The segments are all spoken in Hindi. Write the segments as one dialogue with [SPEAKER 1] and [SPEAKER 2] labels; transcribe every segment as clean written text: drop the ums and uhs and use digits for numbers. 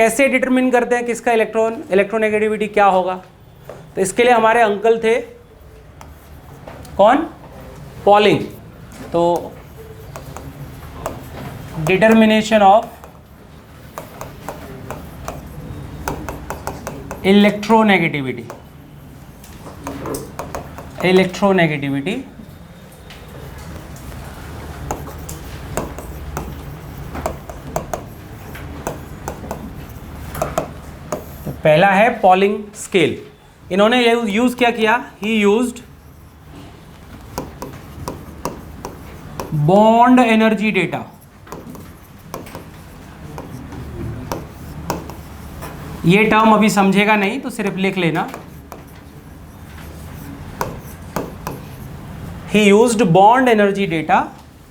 [SPEAKER 1] कैसे डिटरमिन करते हैं किसका इलेक्ट्रोनेगेटिविटी क्या होगा? तो इसके लिए हमारे अंकल थे कौन? पॉलिंग। तो डिटर्मिनेशन ऑफ इलेक्ट्रोनेगेटिविटी तो पहला है पॉलिंग स्केल। इन्होंने यूज क्या किया? He used bond energy data. ये टर्म अभी समझेगा नहीं तो सिर्फ लिख लेना। He used bond energy data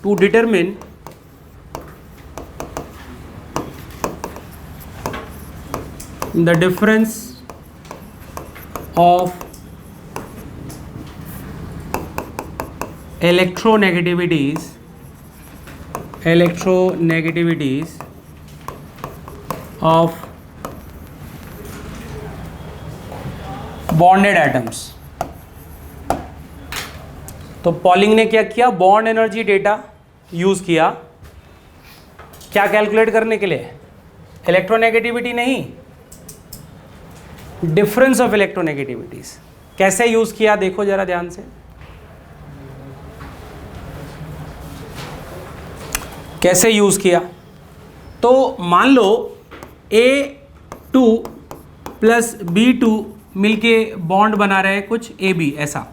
[SPEAKER 1] to determine the difference of electronegativities of bonded atoms। तो पॉलिंग ने क्या किया? बॉन्ड एनर्जी डेटा यूज किया। क्या कैलकुलेट करने के लिए? इलेक्ट्रोनेगेटिविटी नहीं, डिफरेंस ऑफ इलेक्ट्रोनेगेटिविटीज। कैसे यूज किया देखो जरा ध्यान से। कैसे यूज किया? तो मान लो A2 प्लस B2 मिलके बॉन्ड बना रहे हैं कुछ AB ऐसा।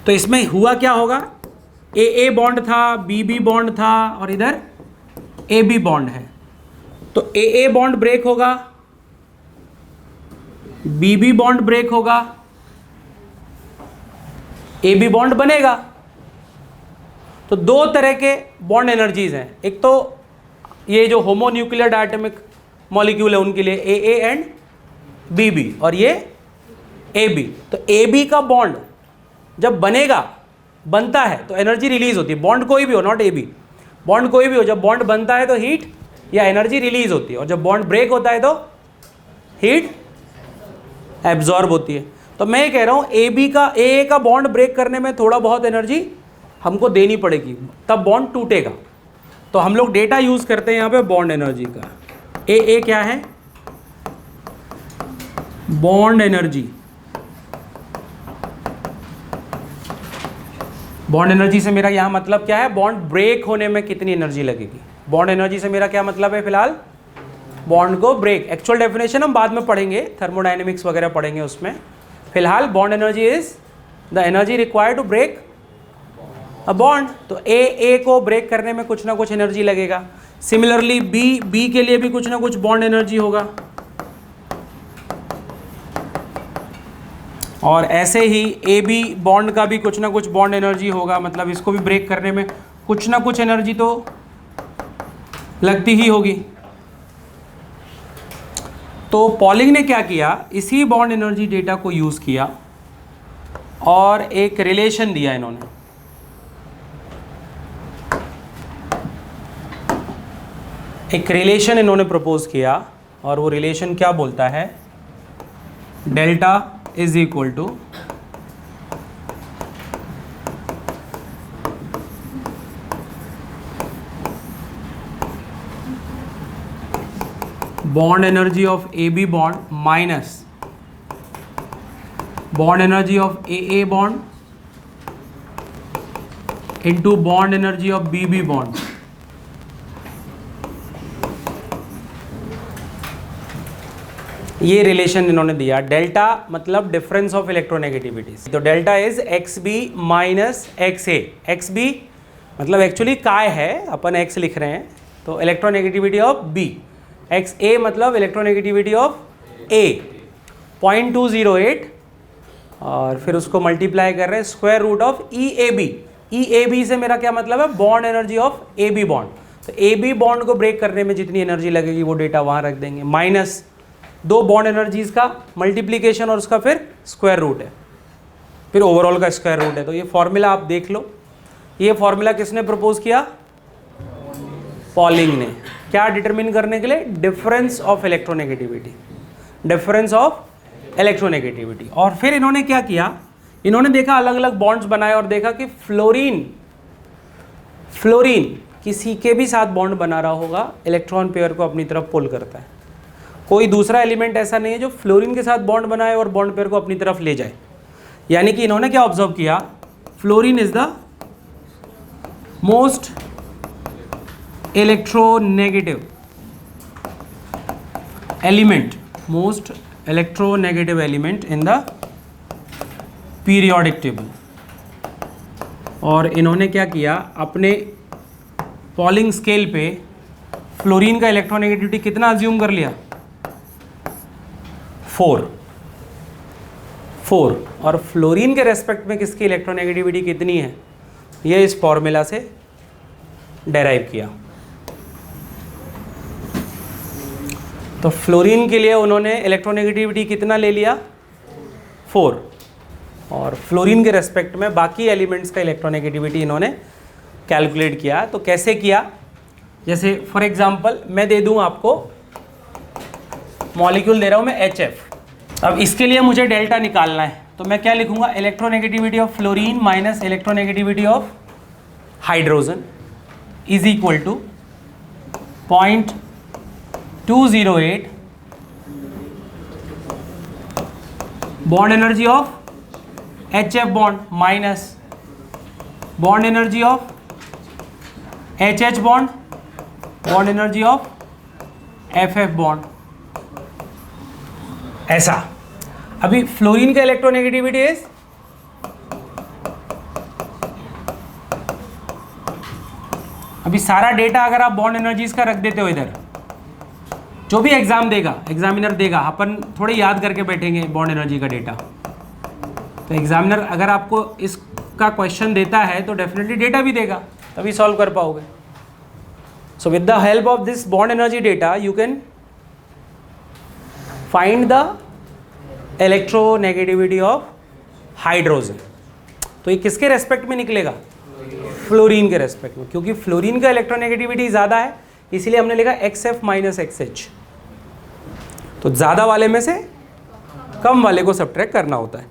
[SPEAKER 1] तो इसमें हुआ क्या होगा? AA बॉन्ड था, BB बॉन्ड था और इधर AB बॉन्ड है। तो AA बॉन्ड ब्रेक होगा, BB बॉन्ड ब्रेक होगा, AB बॉन्ड बनेगा। तो दो तरह के बॉन्ड एनर्जीज हैं। एक तो ये जो होमोन्यूक्लियर डायटोमिक मॉलिक्यूल है उनके लिए AA एंड BB, और ये AB। तो AB का बॉन्ड जब बनता है तो एनर्जी रिलीज होती है। बॉन्ड कोई भी हो, नॉट AB, बॉन्ड कोई भी हो, जब बॉन्ड बनता है तो हीट या एनर्जी रिलीज होती है, और जब बॉन्ड ब्रेक होता है तो हीट एब्जॉर्ब होती है। तो मैं ये कह रहा हूँ AA का बॉन्ड ब्रेक करने में थोड़ा बहुत एनर्जी हमको देनी पड़ेगी, तब बॉन्ड टूटेगा। तो हम लोग डेटा यूज करते हैं यहाँ पे बॉन्ड एनर्जी का। AA क्या है? Bond energy. बॉन्ड एनर्जी से मेरा यहाँ मतलब क्या है? बॉन्ड ब्रेक होने में कितनी एनर्जी लगेगी। बॉन्ड एनर्जी से मेरा क्या मतलब है? फिलहाल बॉन्ड को ब्रेक, एक्चुअल डेफिनेशन हम बाद में पढ़ेंगे, थर्मोडायनेमिक्स वगैरह पढ़ेंगे उसमें। फिलहाल bond energy is the energy required to break a bond. तो A को ब्रेक करने में कुछ ना कुछ एनर्जी लगेगा। सिमिलरली B के लिए भी कुछ ना कुछ बॉन्ड एनर्जी होगा, और ऐसे ही AB बॉन्ड का भी कुछ ना कुछ बॉन्ड एनर्जी होगा। मतलब इसको भी ब्रेक करने में कुछ ना कुछ एनर्जी तो लगती ही होगी। तो पॉलिंग ने क्या किया? इसी बॉन्ड एनर्जी डेटा को यूज किया और एक रिलेशन दिया इन्होंने। एक रिलेशन इन्होंने प्रपोज किया, और वो रिलेशन क्या बोलता है? Delta is equal to bond energy of AB bond minus bond energy of AA bond into bond energy of BB bond. ये रिलेशन इन्होंने दिया। डेल्टा मतलब डिफरेंस ऑफ इलेक्ट्रोनेगेटिविटीज। तो delta is XB minus XA। XB मतलब एक्चुअली काय है, अपन X लिख रहे हैं, तो इलेक्ट्रोनेगेटिविटी ऑफ B। XA मतलब इलेक्ट्रोनेगेटिविटी ऑफ A 0.208, और फिर उसको मल्टीप्लाई कर रहे हैं square root of EAB। EAB से मेरा क्या मतलब है? Bond energy of AB bond. तो AB बॉन्ड को ब्रेक करने में जितनी एनर्जी लगेगी वो डेटा वहाँ रख देंगे, माइनस दो बॉन्ड एनर्जीज का मल्टीप्लीकेशन और उसका फिर स्क्वायर रूट है, फिर ओवरऑल का स्क्वायर रूट है। तो ये फॉर्मूला आप देख लो। ये फॉर्मूला किसने प्रपोज किया? पॉलिंग ने। क्या डिटरमिन करने के लिए? Difference of electronegativity, difference of electronegativity. और फिर इन्होंने क्या किया, इन्होंने देखा अलग अलग बॉन्ड्स बनाए और देखा कि फ्लोरीन किसी के भी साथ बॉन्ड बना रहा होगा, इलेक्ट्रॉन पेयर को अपनी तरफ पुल करता है। कोई दूसरा एलिमेंट ऐसा नहीं है जो फ्लोरीन के साथ बॉन्ड बनाए और बॉन्ड पेयर को अपनी तरफ ले जाए। यानी कि इन्होंने क्या ऑब्जर्व किया, fluorine is the most electronegative element, most electronegative element in the periodic table. और इन्होंने क्या किया, अपने पॉलिंग स्केल पे फ्लोरीन का इलेक्ट्रोनेगेटिविटी कितना अज्यूम कर लिया? 4। और फ्लोरीन के रेस्पेक्ट में किसकी इलेक्ट्रोनेगेटिविटी कितनी है, ये इस फॉर्मूला से डेराइव किया। तो फ्लोरीन के लिए उन्होंने इलेक्ट्रोनेगेटिविटी कितना ले लिया? 4। और फ्लोरीन के रेस्पेक्ट में बाकी एलिमेंट्स का इलेक्ट्रोनेगेटिविटी इन्होंने कैलकुलेट किया। तो कैसे किया? जैसे फॉर एग्जांपल मैं दे दूं आपको, मॉलिक्यूल दे रहा हूं मैं HF। अब इसके लिए मुझे डेल्टा निकालना है, तो मैं क्या लिखूंगा? Electronegativity of fluorine minus electronegativity of hydrogen is equal to 0.208 bond energy of HF bond minus bond energy of HH bond, bond energy of FF bond. ऐसा। अभी फ्लोरीन का इलेक्ट्रोनेगेटिविटी इज, अभी सारा डेटा अगर आप बॉन्ड एनर्जीज का रख देते हो इधर, जो भी एग्जाम देगा, एग्जामिनर देगा, अपन थोड़े याद करके बैठेंगे बॉन्ड एनर्जी का डेटा। तो एग्जामिनर अगर आपको इसका क्वेश्चन देता है तो डेफिनेटली डेटा भी देगा, तभी सॉल्व कर पाओगे। So with the help of this bond energy data you can find the electronegativity of hydrogen. तो ये किसके रेस्पेक्ट में निकलेगा? फ्लोरीन के रेस्पेक्ट में, क्योंकि फ्लोरीन का इलेक्ट्रोनेगेटिविटी ज़्यादा है, इसीलिए हमने लिखा XF माइनस XH। तो ज़्यादा वाले में से कम वाले को सब्ट्रैक्ट करना होता है।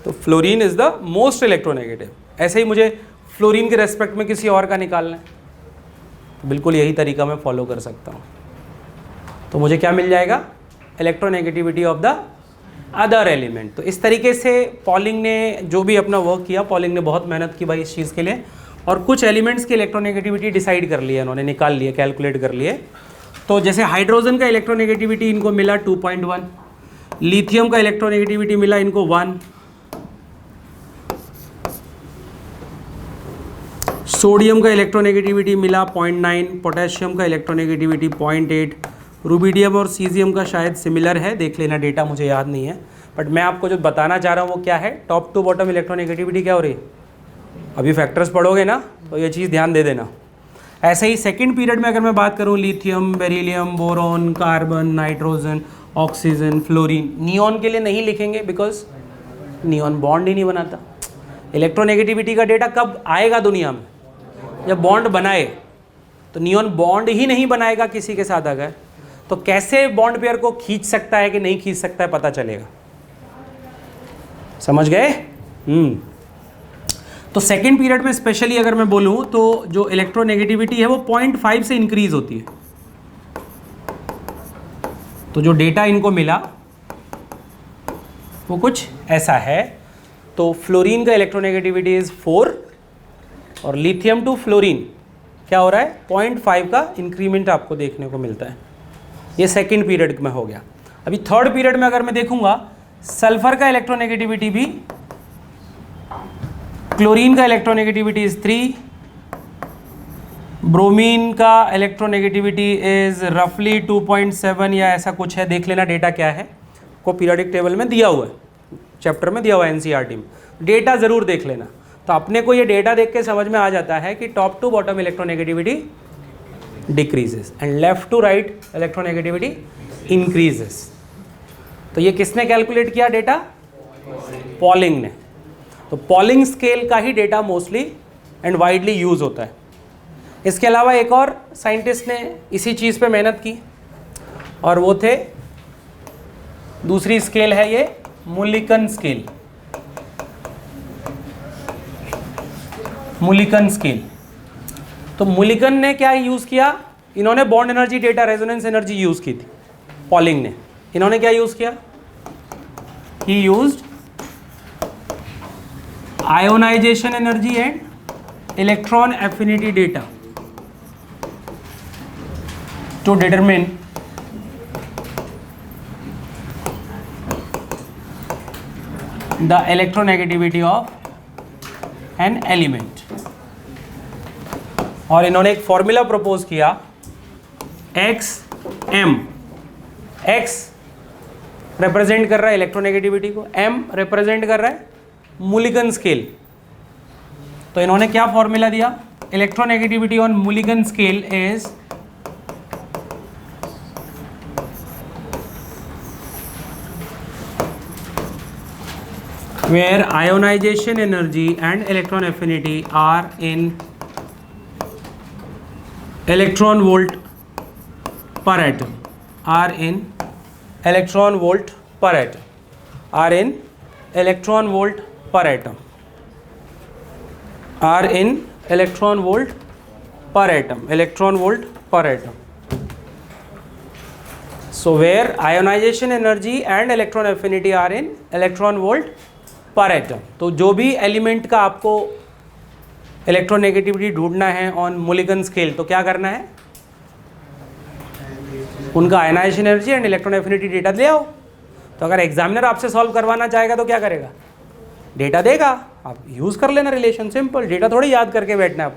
[SPEAKER 1] तो fluorine is the most electronegative. ऐसे ही मुझे फ्लोरीन के रेस्पेक्ट में किसी और का निकालना है, तो बिल्कुल यही तरीका मैं फॉलो कर सकता हूँ। तो मुझे क्या मिल जाएगा? Electronegativity of the other element. तो इस तरीके से पॉलिंग ने जो भी अपना वर्क किया, पॉलिंग ने बहुत मेहनत की भाई इस चीज़ के लिए, और कुछ एलिमेंट्स की इलेक्ट्रोनेगेटिविटी डिसाइड कर लिया, उन्होंने निकाल लिए, कैलकुलेट कर लिए। तो जैसे हाइड्रोजन का इलेक्ट्रोनेगेटिविटी इनको मिला 2.1, लिथियम का इलेक्ट्रोनेगेटिविटी मिला इनको 1, सोडियम का इलेक्ट्रोनेगेटिविटी मिला 0.9, पोटेशियम का इलेक्ट्रोनेगेटिविटी 0.8, रूबिडियम और सीजियम का शायद सिमिलर है, देख लेना, डेटा मुझे याद नहीं है। बट मैं आपको जो बताना चाह रहा हूँ वो क्या है, टॉप टू बॉटम इलेक्ट्रोनेगेटिविटी क्या हो रही है। अभी फैक्टर्स पढ़ोगे ना तो ये चीज़ ध्यान दे देना। ऐसे ही सेकंड पीरियड में अगर मैं बात करूँ, lithium, beryllium, boron, carbon, nitrogen, oxygen, fluorine. Neon के लिए नहीं लिखेंगे बिकॉज नियॉन बॉन्ड ही नहीं बनाता। इलेक्ट्रोनेगेटिविटी का डेटा कब आएगा दुनिया में? जब बॉन्ड बनाए। तो नियॉन बॉन्ड ही नहीं बनाएगा किसी के साथ अगर, तो कैसे बॉन्ड पेयर को खींच सकता है कि नहीं खींच सकता है पता चलेगा। समझ गए? तो सेकेंड पीरियड में स्पेशली अगर मैं बोलूं तो जो इलेक्ट्रोनेगेटिविटी है वो 0.5 से इंक्रीज होती है। तो जो डेटा इनको मिला वो कुछ ऐसा है। तो फ्लोरीन का इलेक्ट्रोनेगेटिविटी इज 4 और लिथियम टू फ्लोरीन क्या हो रहा है? 0.5 का इंक्रीमेंट आपको देखने को मिलता है। ये सेकेंड पीरियड में हो गया। अभी थर्ड पीरियड में अगर मैं देखूंगा, सल्फर का इलेक्ट्रोनेगेटिविटी भी, क्लोरीन का इलेक्ट्रोनेगेटिविटी इज 3, ब्रोमीन का इलेक्ट्रोनेगेटिविटी इज रफली 2.7 या ऐसा कुछ है, देख लेना डेटा क्या है, को पीरियोडिक टेबल में दिया हुआ है, चैप्टर में दिया हुआ है एनसीईआरटी में, डेटा ज़रूर देख लेना। तो अपने को ये डेटा देख के समझ में आ जाता है कि top to bottom electronegativity decreases and left to right electronegativity increases. तो ये किसने कैलकुलेट किया डेटा? पॉलिंग ने। तो पॉलिंग स्केल का ही data mostly and widely use होता है। इसके अलावा एक और साइंटिस्ट ने इसी चीज़ पे मेहनत की और वो थे, दूसरी स्केल है ये मुलिकन स्केल। मुलिकन स्केल, तो मुलिकन ने क्या यूज़ किया, इन्होंने bond energy data resonance energy use की थी। पॉलिंग ने, इन्होंने क्या यूज़ किया, he used ionisation energy and electron affinity data to determine the electronegativity of an element। और इन्होंने एक फॉर्मूला प्रपोज किया, एक्स एम, एक्स रिप्रेजेंट कर रहा है इलेक्ट्रोनेगेटिविटी को, एम रिप्रेजेंट कर रहा है मुलिकन स्केल। तो इन्होंने क्या फॉर्मूला दिया, electronegativity on Mulliken scale is where ionization energy and electron affinity are in electron volt per atom, are in electron volt per atom, are in electron volt per atom, are in electron volt per atom, electron volt per atom। So where ionization energy and electron affinity are in electron volt पर एटम। तो जो भी एलिमेंट का आपको इलेक्ट्रोनेगेटिविटी ढूंढना है ऑन मुलिकन स्केल, तो क्या करना है, उनका ionisation energy and electron affinity data ले आओ। तो अगर एग्जामिनर आपसे सॉल्व करवाना चाहेगा तो क्या करेगा, डेटा देगा, आप यूज़ कर लेना रिलेशन, सिंपल। डेटा थोड़ी याद करके बैठना है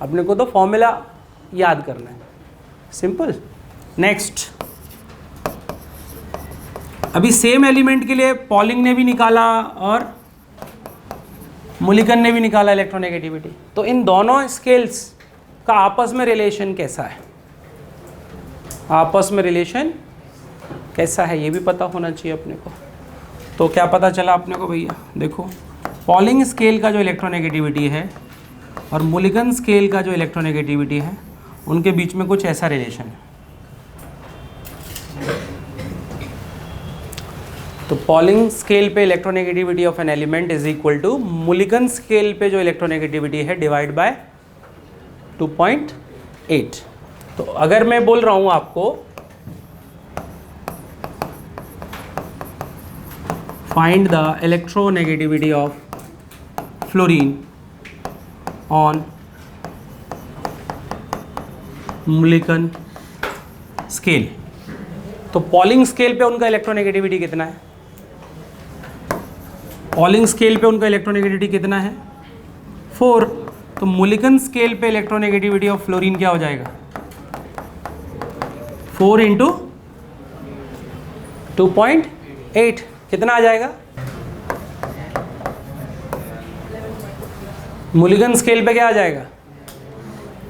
[SPEAKER 1] अपने को तो फॉर्मूला याद करना है, सिंपल। नेक्स्ट, अभी सेम एलिमेंट के लिए पॉलिंग ने भी निकाला और मुलिकन ने भी निकाला इलेक्ट्रोनेगेटिविटी। तो इन दोनों स्केल्स का आपस में रिलेशन कैसा है, आपस में रिलेशन कैसा है ये भी पता होना चाहिए अपने को। तो क्या पता चला अपने को भैया, देखो पॉलिंग स्केल का जो इलेक्ट्रोनेगेटिविटी है और मुलिकन स्केल का जो इलेक्ट्रोनेगेटिविटी है, उनके बीच में कुछ ऐसा रिलेशन है। तो पॉलिंग स्केल पे electronegativity of an element is equal to Mulliken scale पे जो इलेक्ट्रोनेगेटिविटी है डिवाइड बाय 2.8। तो अगर मैं बोल रहा हूं आपको find the electronegativity of fluorine on Mulliken scale, तो पॉलिंग स्केल पे उनका इलेक्ट्रोनेगेटिविटी कितना है, पॉलिंग स्केल पे उनका इलेक्ट्रोनेगेटिविटी कितना है 4। तो मुलिकन स्केल पे इलेक्ट्रोनेगेटिविटी ऑफ फ्लोरीन क्या हो जाएगा, 4 इंटू 2.8, कितना आ जाएगा, मुलिकन स्केल पे क्या आ जाएगा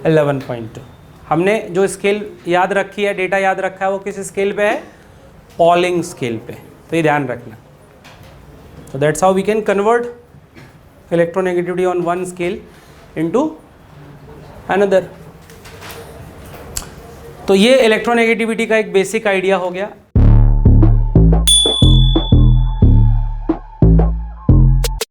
[SPEAKER 1] 11.2। हमने जो स्केल याद रखी है, डेटा याद रखा है, वो किस स्केल पे है, पॉलिंग स्केल पे। तो ये ध्यान रखना। So that's how we can convert electronegativity on one scale into another। तो ये इलेक्ट्रोनेगेटिविटी का एक बेसिक आइडिया हो गया।